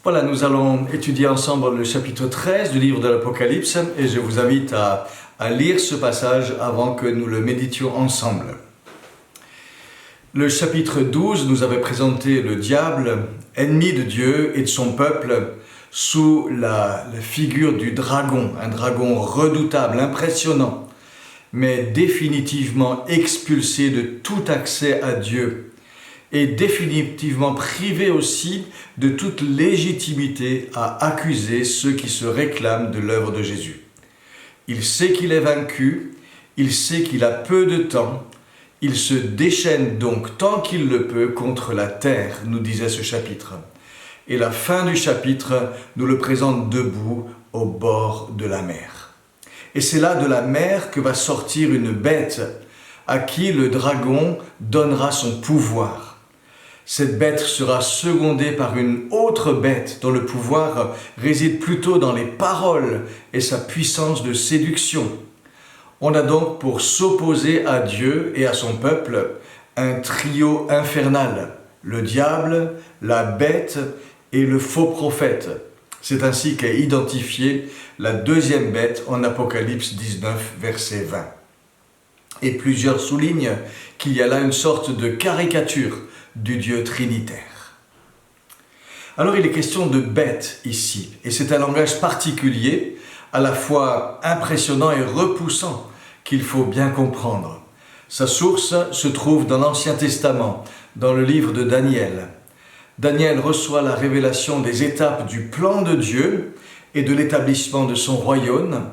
Voilà, nous allons étudier ensemble le chapitre 13 du livre de l'Apocalypse et je vous invite à lire ce passage avant que nous le méditions ensemble. Le chapitre 12 nous avait présenté le diable, ennemi de Dieu et de son peuple, sous la figure du dragon, un dragon redoutable, impressionnant, mais définitivement expulsé de tout accès à Dieu et définitivement privé aussi de toute légitimité à accuser ceux qui se réclament de l'œuvre de Jésus. Il sait qu'il est vaincu, il sait qu'il a peu de temps, il se déchaîne donc tant qu'il le peut contre la terre, nous disait ce chapitre. Et la fin du chapitre nous le présente debout au bord de la mer. Et c'est là de la mer que va sortir une bête à qui le dragon donnera son pouvoir. Cette bête sera secondée par une autre bête dont le pouvoir réside plutôt dans les paroles et sa puissance de séduction. On a donc pour s'opposer à Dieu et à son peuple un trio infernal, le diable, la bête et le faux prophète. C'est ainsi qu'est identifiée la deuxième bête en Apocalypse 19, verset 20. Et plusieurs soulignent qu'il y a là une sorte de caricature du Dieu trinitaire. Alors il est question de bête ici, et c'est un langage particulier, à la fois impressionnant et repoussant, qu'il faut bien comprendre. Sa source se trouve dans l'Ancien Testament, dans le livre de Daniel. Daniel reçoit la révélation des étapes du plan de Dieu et de l'établissement de son royaume,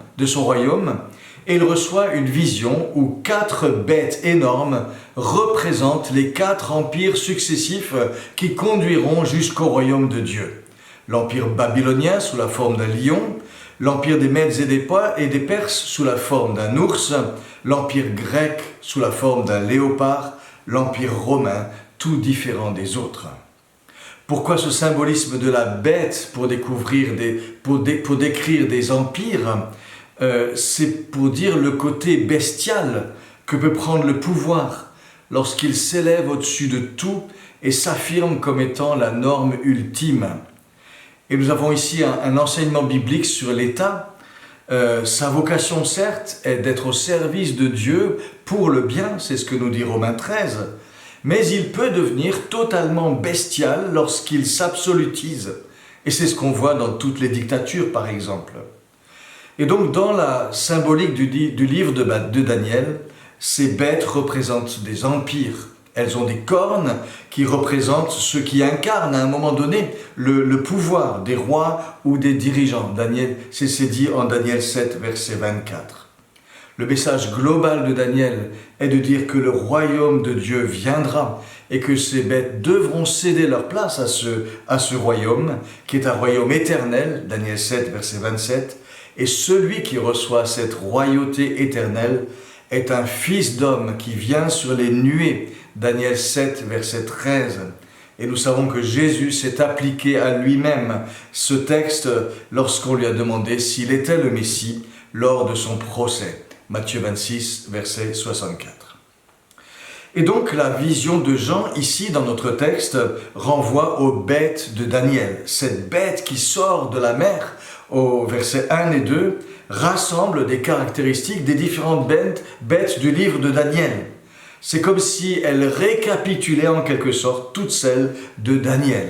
et il reçoit une vision où 4 bêtes énormes représentent les 4 empires successifs qui conduiront jusqu'au royaume de Dieu. L'empire babylonien sous la forme d'un lion, l'empire des Mèdes et des Perses sous la forme d'un ours, l'empire grec sous la forme d'un léopard, l'empire romain, tout différent des autres. Pourquoi ce symbolisme de la bête pour décrire des empires ? C'est pour dire le côté bestial que peut prendre le pouvoir lorsqu'il s'élève au-dessus de tout et s'affirme comme étant la norme ultime. Et nous avons ici un enseignement biblique sur l'État. Sa vocation, certes, est d'être au service de Dieu pour le bien, c'est ce que nous dit Romains 13, mais il peut devenir totalement bestial lorsqu'il s'absolutise. Et c'est ce qu'on voit dans toutes les dictatures, par exemple. Et donc, dans la symbolique du livre de Daniel, ces bêtes représentent des empires. Elles ont des cornes qui représentent ceux qui incarnent à un moment donné le pouvoir des rois ou des dirigeants. C'est dit en Daniel 7, verset 24. Le message global de Daniel est de dire que le royaume de Dieu viendra et que ces bêtes devront céder leur place à ce royaume, qui est un royaume éternel, Daniel 7, verset 27, et celui qui reçoit cette royauté éternelle est un fils d'homme qui vient sur les nuées, Daniel 7, verset 13. Et nous savons que Jésus s'est appliqué à lui-même ce texte lorsqu'on lui a demandé s'il était le Messie lors de son procès. Matthieu 26, verset 64. Et donc la vision de Jean, ici dans notre texte, renvoie aux bêtes de Daniel. Cette bête qui sort de la mer, au verset 1 et 2, rassemble des caractéristiques des différentes bêtes du livre de Daniel. C'est comme si elle récapitulait en quelque sorte toutes celles de Daniel.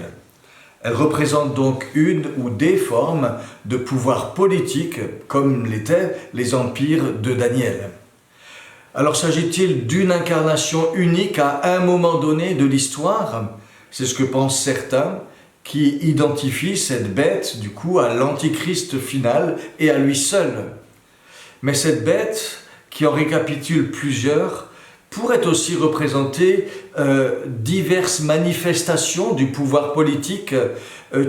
Elle représente donc une ou des formes de pouvoir politique, comme l'étaient les empires de Daniel. Alors s'agit-il d'une incarnation unique à un moment donné de l'histoire ? C'est ce que pensent certains, qui identifient cette bête, du coup, à l'antichrist final et à lui seul. Mais cette bête, qui en récapitule plusieurs, pourrait aussi représenter diverses manifestations du pouvoir politique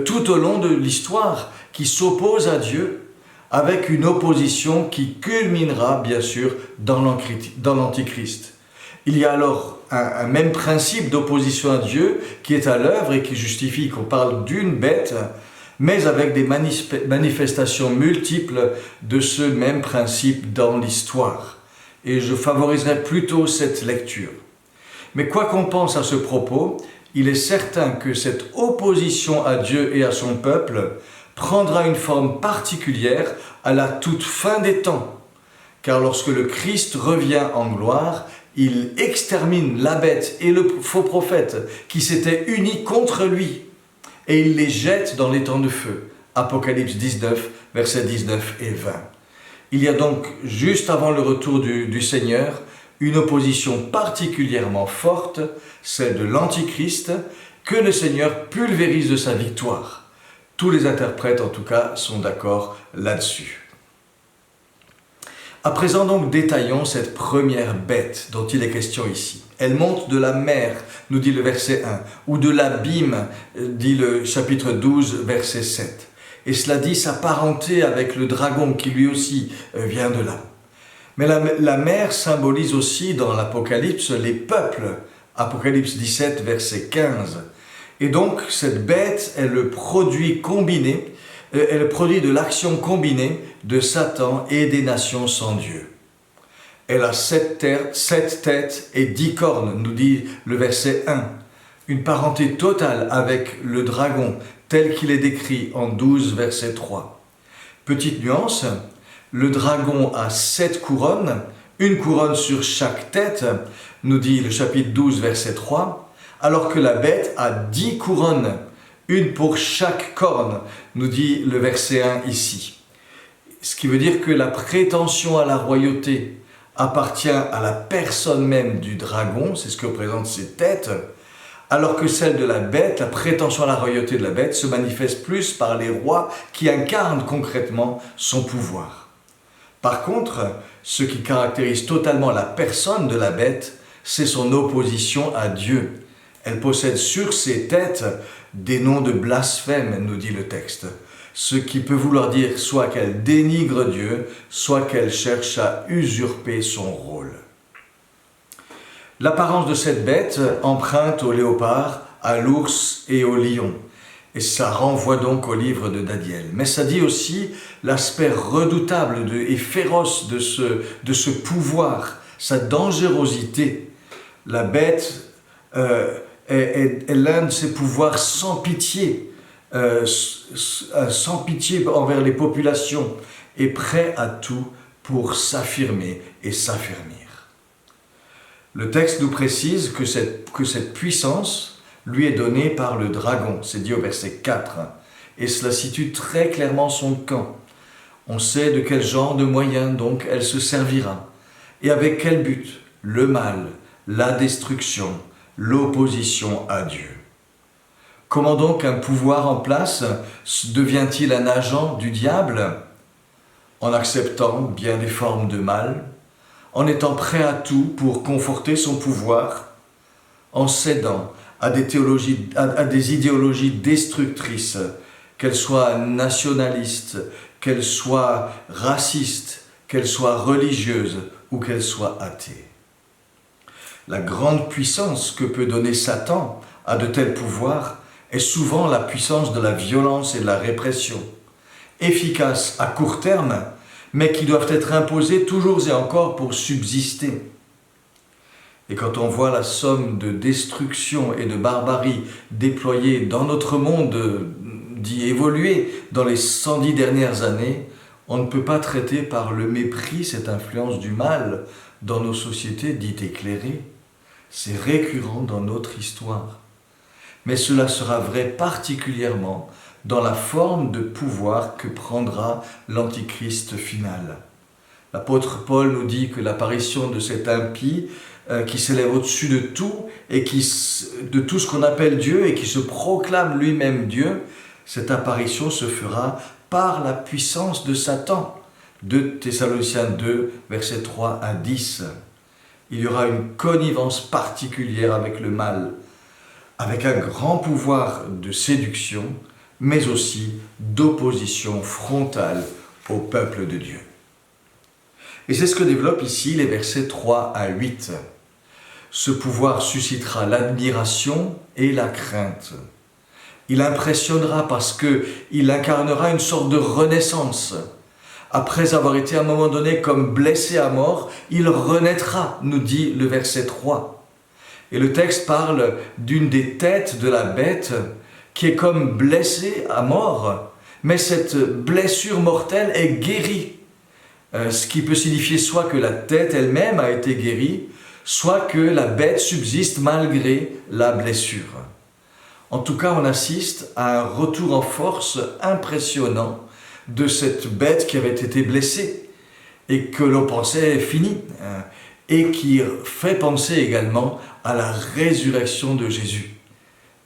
tout au long de l'histoire qui s'opposent à Dieu, avec une opposition qui culminera bien sûr dans l'Antichrist. Il y a alors un même principe d'opposition à Dieu qui est à l'œuvre et qui justifie qu'on parle d'une bête, mais avec des manifestations multiples de ce même principe dans l'histoire. Et je favoriserai plutôt cette lecture. Mais quoi qu'on pense à ce propos, il est certain que cette opposition à Dieu et à son peuple prendra une forme particulière à la toute fin des temps. Car lorsque le Christ revient en gloire, il extermine la bête et le faux prophète qui s'étaient unis contre lui et il les jette dans les temps de feu. Apocalypse 19, versets 19 et 20. Il y a donc, juste avant le retour du Seigneur, une opposition particulièrement forte, celle de l'Antichrist, que le Seigneur pulvérise de sa victoire. Tous les interprètes, en tout cas, sont d'accord là-dessus. À présent donc, détaillons cette première bête dont il est question ici. Elle monte de la mer, nous dit le verset 1, ou de l'abîme, dit le chapitre 12, verset 7. Et cela dit sa parenté avec le dragon qui lui aussi vient de là. Mais la mer symbolise aussi dans l'Apocalypse les peuples, Apocalypse 17, verset 15. Et donc cette bête est le produit combiné, est le produit de l'action combinée de Satan et des nations sans Dieu. Elle a 7 têtes et 10 cornes, nous dit le verset 1. Une parenté totale avec le dragon, tel qu'il est décrit en 12, verset 3. Petite nuance, le dragon a 7 couronnes, une couronne sur chaque tête, nous dit le chapitre 12, verset 3, alors que la bête a 10 couronnes, une pour chaque corne, nous dit le verset 1 ici. Ce qui veut dire que la prétention à la royauté appartient à la personne même du dragon, c'est ce que représentent ses têtes, alors que celle de la bête, la prétention à la royauté de la bête, se manifeste plus par les rois qui incarnent concrètement son pouvoir. Par contre, ce qui caractérise totalement la personne de la bête, c'est son opposition à Dieu. Elle possède sur ses têtes des noms de blasphème, nous dit le texte. Ce qui peut vouloir dire soit qu'elle dénigre Dieu, soit qu'elle cherche à usurper son rôle. L'apparence de cette bête emprunte au léopard, à l'ours et au lion. Et ça renvoie donc au livre de Daniel. Mais ça dit aussi l'aspect redoutable et féroce de ce pouvoir, sa dangerosité. La bête est l'un de ces pouvoirs sans pitié envers les populations et prêt à tout pour s'affirmer et s'affermir. Le texte nous précise que cette puissance lui est donnée par le dragon, c'est dit au verset 4, et cela situe très clairement son camp. On sait de quel genre de moyens donc elle se servira, et avec quel but? Le mal, la destruction, l'opposition à Dieu. Comment donc un pouvoir en place devient-il un agent du diable? En acceptant bien des formes de mal, en étant prêt à tout pour conforter son pouvoir, en cédant à des idéologies destructrices, qu'elles soient nationalistes, qu'elles soient racistes, qu'elles soient religieuses ou qu'elles soient athées. La grande puissance que peut donner Satan à de tels pouvoirs est souvent la puissance de la violence et de la répression, efficace à court terme, mais qui doivent être imposées toujours et encore pour subsister. Et quand on voit la somme de destruction et de barbarie déployée dans notre monde, d'y évoluer dans les 110 dernières années, on ne peut pas traiter par le mépris cette influence du mal dans nos sociétés dites éclairées. C'est récurrent dans notre histoire. Mais cela sera vrai particulièrement dans la forme de pouvoir que prendra l'Antichrist final. L'apôtre Paul nous dit que l'apparition de cet impie qui s'élève au-dessus de tout et de tout ce qu'on appelle Dieu et qui se proclame lui-même Dieu, cette apparition se fera par la puissance de Satan. 2 Thessaloniciens 2, versets 3 à 10. Il y aura une connivence particulière avec le mal, avec un grand pouvoir de séduction, mais aussi d'opposition frontale au peuple de Dieu. Et c'est ce que développent ici les versets 3 à 8. Ce pouvoir suscitera l'admiration et la crainte. Il impressionnera parce qu'il incarnera une sorte de renaissance. Après avoir été à un moment donné comme blessé à mort, il renaîtra, nous dit le verset 3. Et le texte parle d'une des têtes de la bête qui est comme blessée à mort, mais cette blessure mortelle est guérie. Ce qui peut signifier soit que la tête elle-même a été guérie, soit que la bête subsiste malgré la blessure. En tout cas, on assiste à un retour en force impressionnant de cette bête qui avait été blessée et que l'on pensait finie, et qui fait penser également à la résurrection de Jésus.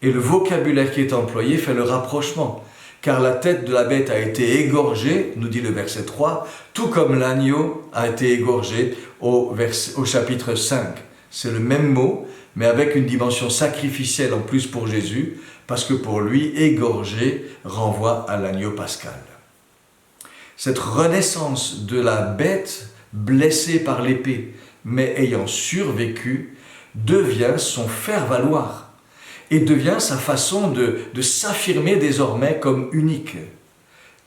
Et le vocabulaire qui est employé fait le rapprochement, car la tête de la bête a été égorgée, nous dit le verset 3, tout comme l'agneau a été égorgé au chapitre 5. C'est le même mot, mais avec une dimension sacrificielle en plus pour Jésus, parce que pour lui, égorger renvoie à l'agneau pascal. Cette renaissance de la bête blessée par l'épée, mais ayant survécu, devient son faire-valoir et devient sa façon de s'affirmer désormais comme unique.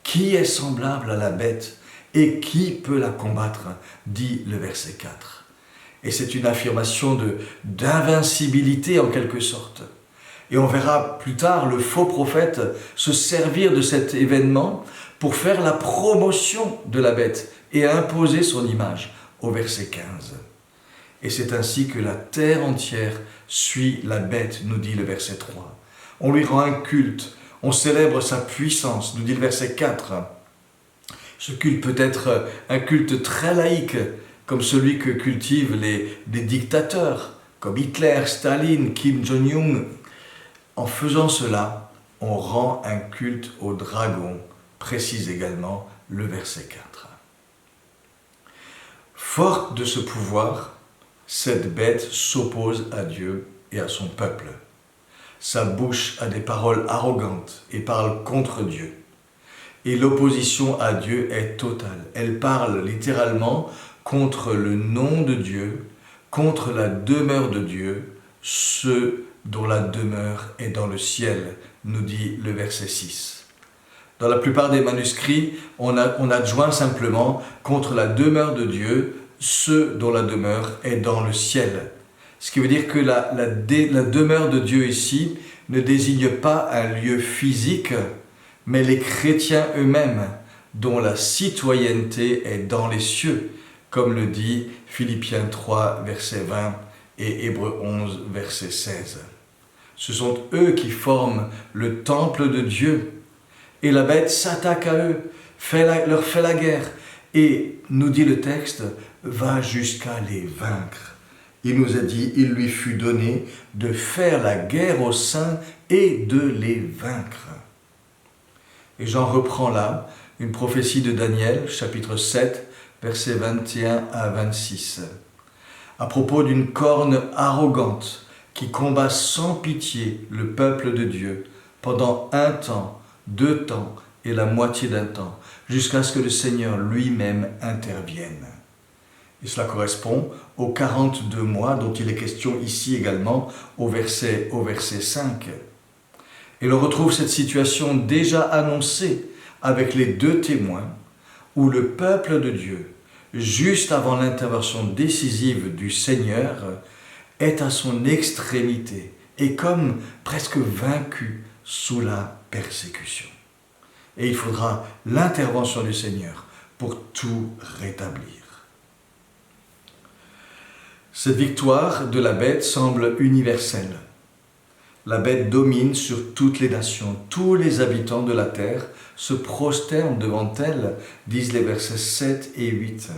Qui est semblable à la bête et qui peut la combattre, dit le verset 4. Et c'est une affirmation d'invincibilité en quelque sorte. Et on verra plus tard le faux prophète se servir de cet événement pour faire la promotion de la bête et imposer son image au verset 15. Et c'est ainsi que la terre entière suit la bête, nous dit le verset 3. On lui rend un culte, on célèbre sa puissance, nous dit le verset 4. Ce culte peut être un culte très laïque, comme celui que cultivent des dictateurs, comme Hitler, Staline, Kim Jong-un. En faisant cela, on rend un culte au dragon, précise également le verset 4. Forte de ce pouvoir, cette bête s'oppose à Dieu et à son peuple. Sa bouche a des paroles arrogantes et parle contre Dieu. Et l'opposition à Dieu est totale. Elle parle littéralement contre le nom de Dieu, contre la demeure de Dieu, ceux dont la demeure est dans le ciel, nous dit le verset 6. Dans la plupart des manuscrits, on adjoint simplement contre la demeure de Dieu, ceux dont la demeure est dans le ciel. Ce qui veut dire que la demeure de Dieu ici ne désigne pas un lieu physique, mais les chrétiens eux-mêmes, dont la citoyenneté est dans les cieux, comme le dit Philippiens 3, verset 20 et Hébreux 11, verset 16. Ce sont eux qui forment le temple de Dieu. Et la bête s'attaque à eux, leur fait la guerre, et, nous dit le texte, va jusqu'à les vaincre. Il nous a dit, il lui fut donné de faire la guerre aux saints et de les vaincre. Et j'en reprends là une prophétie de Daniel, chapitre 7, versets 21 à 26. À propos d'une corne arrogante qui combat sans pitié le peuple de Dieu pendant 1 temps, 2 temps et la moitié d'un temps, jusqu'à ce que le Seigneur lui-même intervienne. Et cela correspond aux 42 mois dont il est question ici également au verset 5. Et l'on retrouve cette situation déjà annoncée avec les 2 témoins où le peuple de Dieu, juste avant l'intervention décisive du Seigneur, est à son extrémité et comme presque vaincu sous la persécution. Et il faudra l'intervention du Seigneur pour tout rétablir. Cette victoire de la bête semble universelle. La bête domine sur toutes les nations. Tous les habitants de la terre se prosternent devant elle, disent les versets 7 et 8.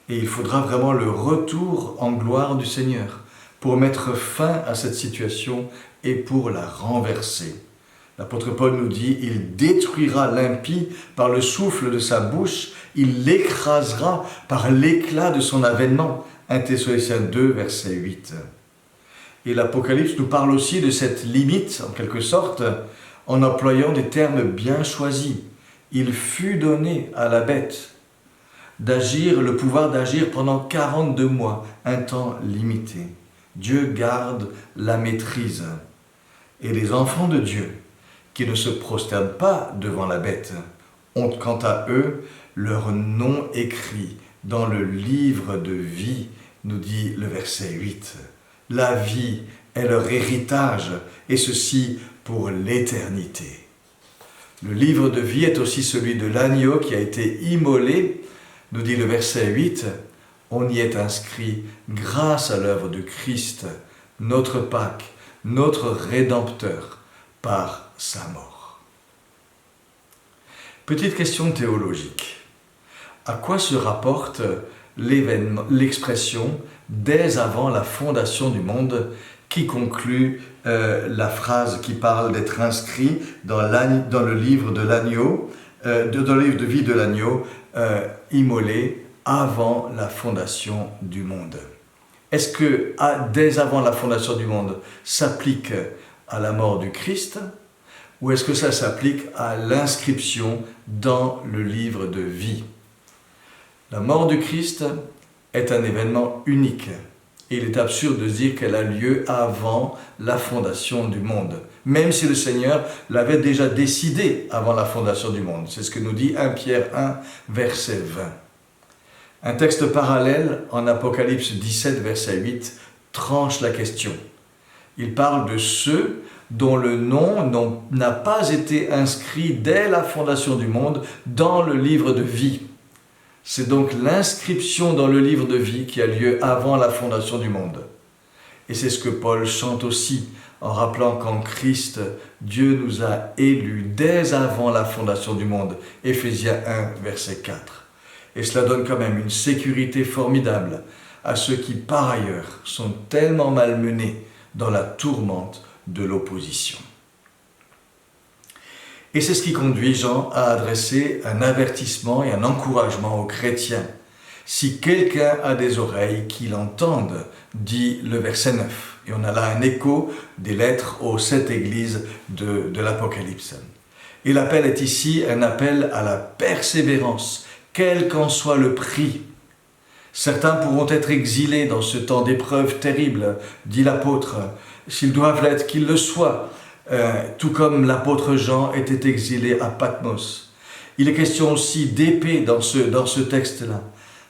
Et il faudra vraiment le retour en gloire du Seigneur pour mettre fin à cette situation et pour la renverser. L'apôtre Paul nous dit, il détruira l'impie par le souffle de sa bouche, il l'écrasera par l'éclat de son avènement. 1 Thessaloniciens 2, verset 8. Et l'Apocalypse nous parle aussi de cette limite, en quelque sorte, en employant des termes bien choisis. Il fut donné à la bête le pouvoir d'agir pendant 42 mois, un temps limité. Dieu garde la maîtrise. Et les enfants de Dieu, qui ne se prosternent pas devant la bête, ont quant à eux leur nom écrit dans le livre de vie, nous dit le verset 8. La vie est leur héritage, et ceci pour l'éternité. Le livre de vie est aussi celui de l'agneau qui a été immolé, nous dit le verset 8. On y est inscrit grâce à l'œuvre de Christ, notre Pâque, notre Rédempteur, par sa mort. Petite question théologique. À quoi se rapporte l'expression « dès avant la fondation du monde » qui conclut la phrase qui parle d'être inscrit dans le livre de l'agneau, dans le livre de vie de l'agneau, immolé avant la fondation du monde. Est-ce que dès avant la fondation du monde s'applique à la mort du Christ, ou est-ce que ça s'applique à l'inscription dans le livre de vie? La mort du Christ est un événement unique. Il est absurde de dire qu'elle a lieu avant la fondation du monde, même si le Seigneur l'avait déjà décidé avant la fondation du monde. C'est ce que nous dit 1 Pierre 1, verset 20. Un texte parallèle en Apocalypse 17, verset 8, tranche la question. Il parle de ceux dont le nom n'a pas été inscrit dès la fondation du monde dans le livre de vie. C'est donc l'inscription dans le livre de vie qui a lieu avant la fondation du monde. Et c'est ce que Paul chante aussi en rappelant qu'en Christ, Dieu nous a élus dès avant la fondation du monde. Éphésiens 1, verset 4. Et cela donne quand même une sécurité formidable à ceux qui, par ailleurs, sont tellement malmenés dans la tourmente de l'opposition. Et c'est ce qui conduit Jean à adresser un avertissement et un encouragement aux chrétiens. Si quelqu'un a des oreilles, qu'il entende, dit le verset 9. Et on a là un écho des lettres aux 7 églises de l'Apocalypse. Et l'appel est ici un appel à la persévérance, quel qu'en soit le prix. Certains pourront être exilés dans ce temps d'épreuve terrible, dit l'apôtre. S'ils doivent l'être, qu'ils le soient. Tout comme l'apôtre Jean était exilé à Patmos. Il est question aussi d'épée dans ce texte-là.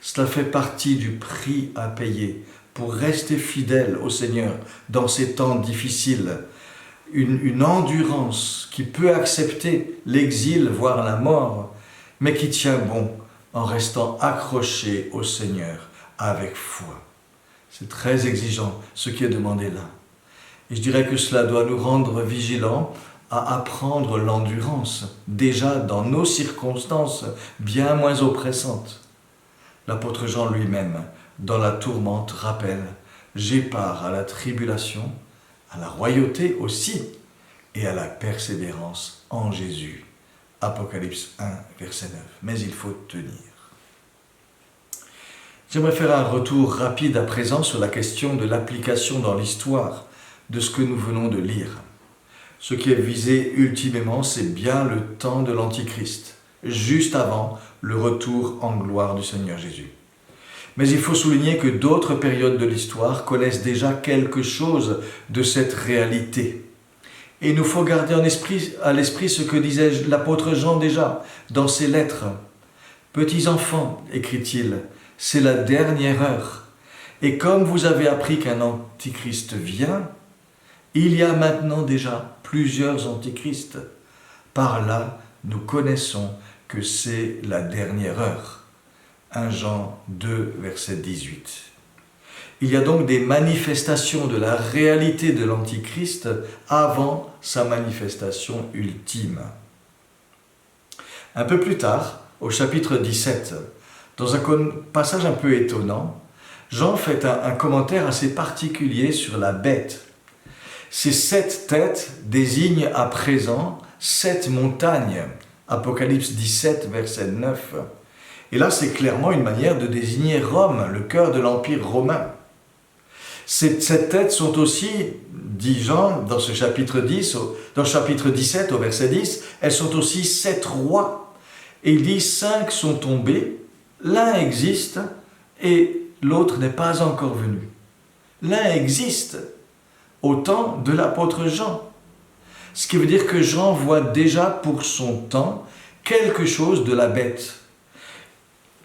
Cela fait partie du prix à payer pour rester fidèle au Seigneur dans ces temps difficiles. Une endurance qui peut accepter l'exil, voire la mort, mais qui tient bon en restant accroché au Seigneur avec foi. C'est très exigeant ce qui est demandé là. Et je dirais que cela doit nous rendre vigilants à apprendre l'endurance, déjà dans nos circonstances bien moins oppressantes. L'apôtre Jean lui-même, dans la tourmente, rappelle « J'ai part à la tribulation, à la royauté aussi, et à la persévérance en Jésus. » Apocalypse 1, verset 9. Mais il faut tenir. J'aimerais faire un retour rapide à présent sur la question de l'application dans l'histoire de ce que nous venons de lire. Ce qui est visé ultimement, c'est bien le temps de l'Antichrist, juste avant le retour en gloire du Seigneur Jésus. Mais il faut souligner que d'autres périodes de l'histoire connaissent déjà quelque chose de cette réalité. Et il nous faut garder à l'esprit ce que disait l'apôtre Jean déjà dans ses lettres. « Petits enfants, écrit-il, c'est la dernière heure. Et comme vous avez appris qu'un antichrist vient, il y a maintenant déjà plusieurs antichrists. Par là, nous connaissons que c'est la dernière heure. » 1 Jean 2, verset 18. Il y a donc des manifestations de la réalité de l'Antichrist avant sa manifestation ultime. Un peu plus tard, au chapitre 17, dans un passage un peu étonnant, Jean fait un commentaire assez particulier sur la bête. Ces 7 têtes désignent à présent 7 montagnes. Apocalypse 17, verset 9. Et là, c'est clairement une manière de désigner Rome, le cœur de l'Empire romain. Ces 7 têtes sont aussi, dit Jean dans ce chapitre 10, dans le chapitre 17 au verset 10, elles sont aussi 7 rois. Et il dit 5 sont tombés, l'un existe et l'autre n'est pas encore venu. L'un existe au temps de l'apôtre Jean. Ce qui veut dire que Jean voit déjà pour son temps quelque chose de la bête.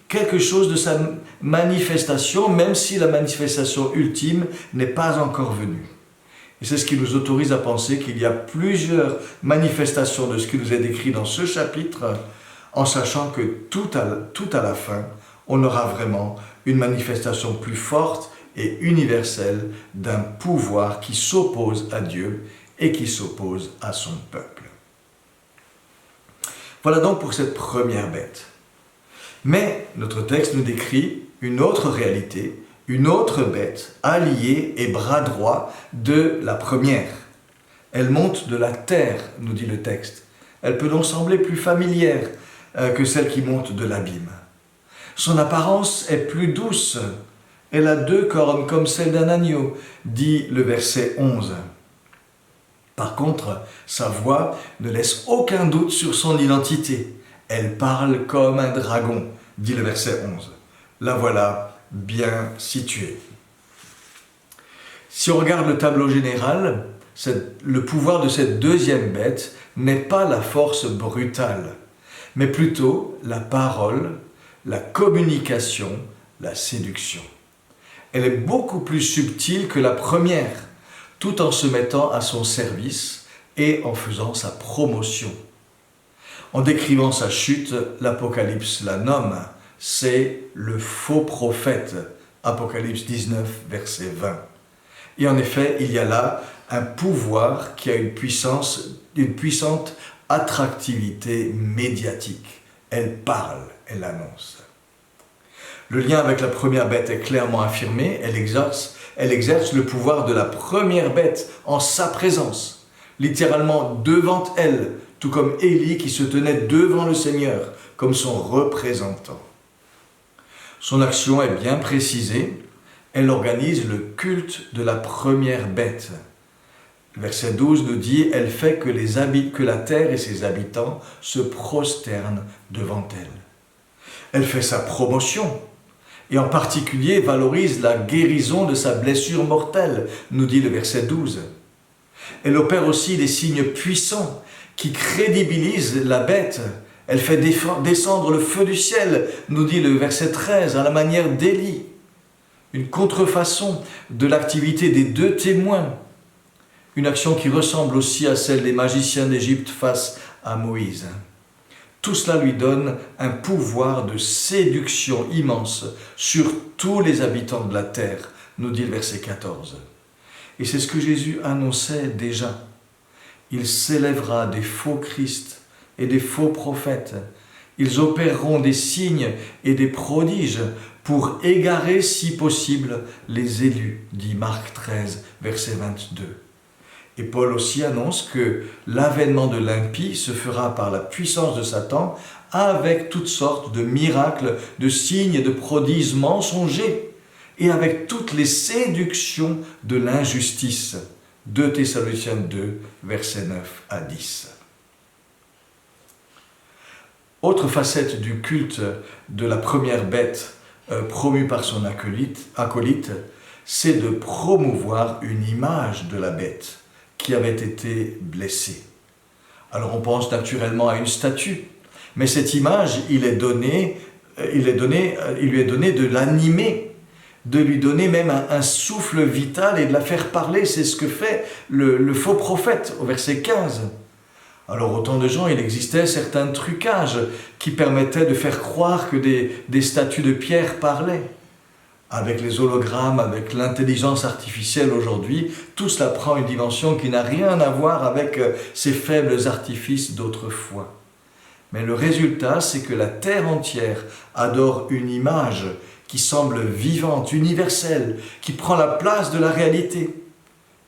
quelque chose de sa manifestation, même si la manifestation ultime n'est pas encore venue. Et c'est ce qui nous autorise à penser qu'il y a plusieurs manifestations de ce qui nous est décrit dans ce chapitre, en sachant que tout à la fin, on aura vraiment une manifestation plus forte et universelle d'un pouvoir qui s'oppose à Dieu et qui s'oppose à son peuple. Voilà donc pour cette première bête. Mais notre texte nous décrit une autre réalité, une autre bête, alliée et bras droit de la première. Elle monte de la terre, nous dit le texte. Elle peut donc sembler plus familière que celle qui monte de l'abîme. Son apparence est plus douce. Elle a 2 cornes comme celle d'un agneau, dit le verset 11. Par contre, sa voix ne laisse aucun doute sur son identité. Elle parle comme un dragon, dit le verset 11. La voilà bien située. Si on regarde le tableau général, le pouvoir de cette deuxième bête n'est pas la force brutale, mais plutôt la parole, la communication, la séduction. Elle est beaucoup plus subtile que la première, tout en se mettant à son service et en faisant sa promotion. En décrivant sa chute, l'Apocalypse la nomme, c'est le faux prophète, Apocalypse 19, verset 20. Et en effet, il y a là un pouvoir qui a une puissante attractivité médiatique. Elle parle, elle annonce. Le lien avec la première bête est clairement affirmé, elle exerce le pouvoir de la première bête en sa présence, littéralement devant elle, tout comme Élie qui se tenait devant le Seigneur comme son représentant. Son action est bien précisée, elle organise le culte de la première bête. Le verset 12 nous dit « Elle fait que la terre et ses habitants se prosternent devant elle ». Elle fait sa promotion, et en particulier valorise la guérison de sa blessure mortelle, nous dit le verset 12. Elle opère aussi des signes puissants qui crédibilisent la bête. Elle fait descendre le feu du ciel, nous dit le verset 13, à la manière d'Élie. Une contrefaçon de l'activité des 2 témoins. Une action qui ressemble aussi à celle des magiciens d'Égypte face à Moïse. Tout cela lui donne un pouvoir de séduction immense sur tous les habitants de la terre, nous dit le verset 14. Et c'est ce que Jésus annonçait déjà. Il s'élèvera des faux Christ et des faux prophètes. Ils opéreront des signes et des prodiges pour égarer, si possible, les élus, dit Marc 13, verset 22. Et Paul aussi annonce que l'avènement de l'impie se fera par la puissance de Satan avec toutes sortes de miracles, de signes et de prodiges mensongers et avec toutes les séductions de l'injustice. 2 Thessaloniciens 2, versets 9 à 10. Autre facette du culte de la première bête promue par son acolyte, c'est de promouvoir une image de la bête qui avait été blessée. Alors on pense naturellement à une statue, mais cette image, il lui est donné de l'animer, de lui donner même un souffle vital et de la faire parler. C'est ce que fait le faux prophète au verset 15. Alors au temps de Jean, il existait certains trucages qui permettaient de faire croire que des statues de pierre parlaient. Avec les hologrammes, avec l'intelligence artificielle aujourd'hui, tout cela prend une dimension qui n'a rien à voir avec ces faibles artifices d'autrefois. Mais le résultat, c'est que la terre entière adore une image qui semble vivante, universelle, qui prend la place de la réalité.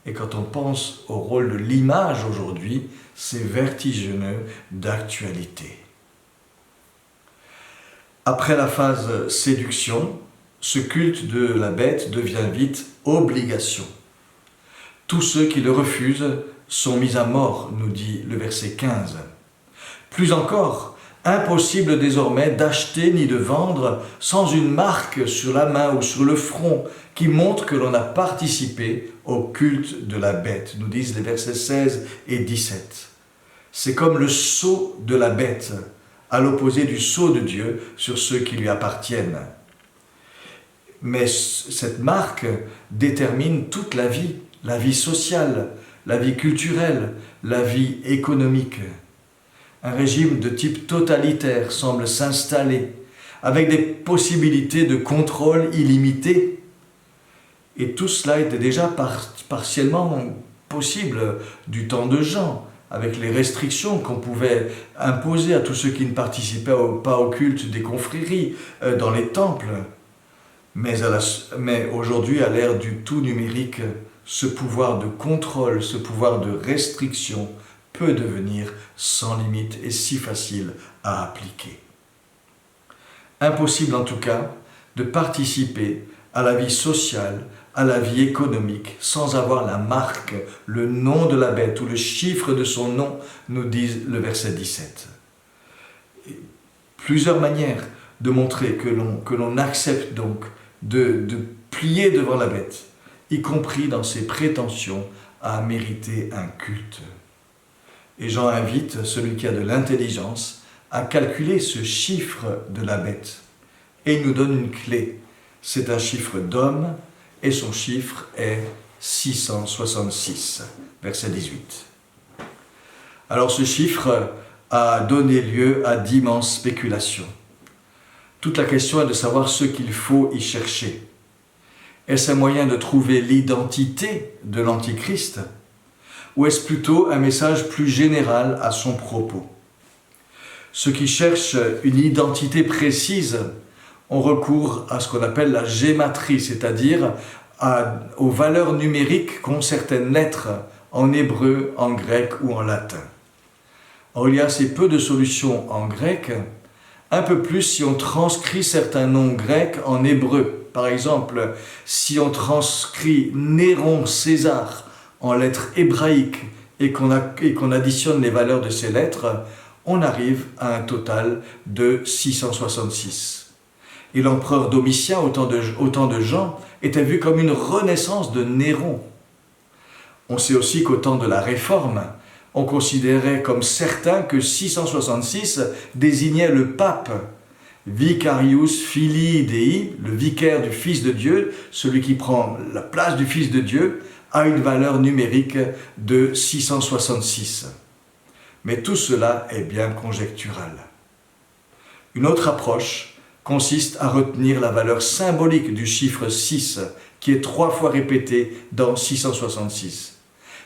Et quand on pense au rôle de l'image aujourd'hui, c'est vertigineux d'actualité. Après la phase séduction, ce culte de la bête devient vite obligation. Tous ceux qui le refusent sont mis à mort, nous dit le verset 15. Plus encore, impossible désormais d'acheter ni de vendre sans une marque sur la main ou sur le front qui montre que l'on a participé au culte de la bête, nous disent les versets 16 et 17. C'est comme le sceau de la bête à l'opposé du sceau de Dieu sur ceux qui lui appartiennent. Mais cette marque détermine toute la vie sociale, la vie culturelle, la vie économique. Un régime de type totalitaire semble s'installer, avec des possibilités de contrôle illimitées. Et tout cela était déjà partiellement possible du temps de Jean, avec les restrictions qu'on pouvait imposer à tous ceux qui ne participaient pas au culte des confréries dans les temples. Mais aujourd'hui, à l'ère du tout numérique, ce pouvoir de contrôle, ce pouvoir de restriction peut devenir sans limite et si facile à appliquer. Impossible en tout cas de participer à la vie sociale, à la vie économique, sans avoir la marque, le nom de la bête ou le chiffre de son nom, nous dit le verset 17. Plusieurs manières de montrer que l'on accepte donc de plier devant la bête, y compris dans ses prétentions à mériter un culte. Et Jean invite celui qui a de l'intelligence à calculer ce chiffre de la bête. Et il nous donne une clé. C'est un chiffre d'homme et son chiffre est 666, verset 18. Alors ce chiffre a donné lieu à d'immenses spéculations. Toute la question est de savoir ce qu'il faut y chercher. Est-ce un moyen de trouver l'identité de l'Antichrist ou est-ce plutôt un message plus général à son propos? Ceux qui cherchent une identité précise ont recours à ce qu'on appelle la gématrie, c'est-à-dire aux valeurs numériques qu'ont certaines lettres en hébreu, en grec ou en latin. Or, il y a assez peu de solutions en grec, un peu plus si on transcrit certains noms grecs en hébreu. Par exemple, si on transcrit Néron César en lettres hébraïques et qu'on additionne les valeurs de ces lettres, on arrive à un total de 666. Et l'empereur Domitien, au temps de Jean, était vu comme une renaissance de Néron. On sait aussi qu'au temps de la Réforme, on considérait comme certain que 666 désignait le pape, Vicarius Filii Dei, le vicaire du Fils de Dieu, celui qui prend la place du Fils de Dieu, a une valeur numérique de 666. Mais tout cela est bien conjectural. Une autre approche consiste à retenir la valeur symbolique du chiffre 6, qui est 3 fois répété dans 666.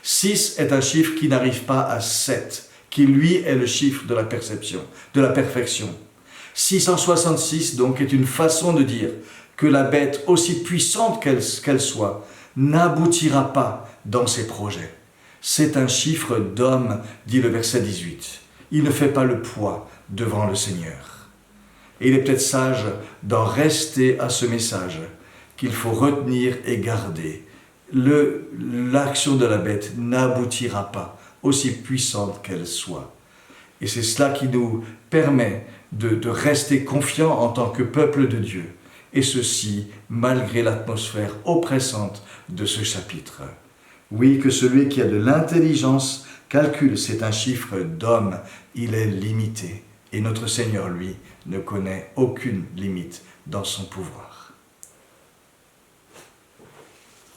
6 est un chiffre qui n'arrive pas à 7, qui lui est le chiffre de la perception, de la perfection. 666 donc est une façon de dire que la bête, aussi puissante qu'elle soit, n'aboutira pas dans ses projets. C'est un chiffre d'homme, dit le verset 18. Il ne fait pas le poids devant le Seigneur. Et il est peut-être sage d'en rester à ce message qu'il faut retenir et garder. L'action de la bête n'aboutira pas, aussi puissante qu'elle soit. Et c'est cela qui nous permet de rester confiants en tant que peuple de Dieu. Et ceci, malgré l'atmosphère oppressante de ce chapitre. Oui, que celui qui a de l'intelligence calcule, c'est un chiffre d'homme, il est limité. Et notre Seigneur, lui, ne connaît aucune limite dans son pouvoir.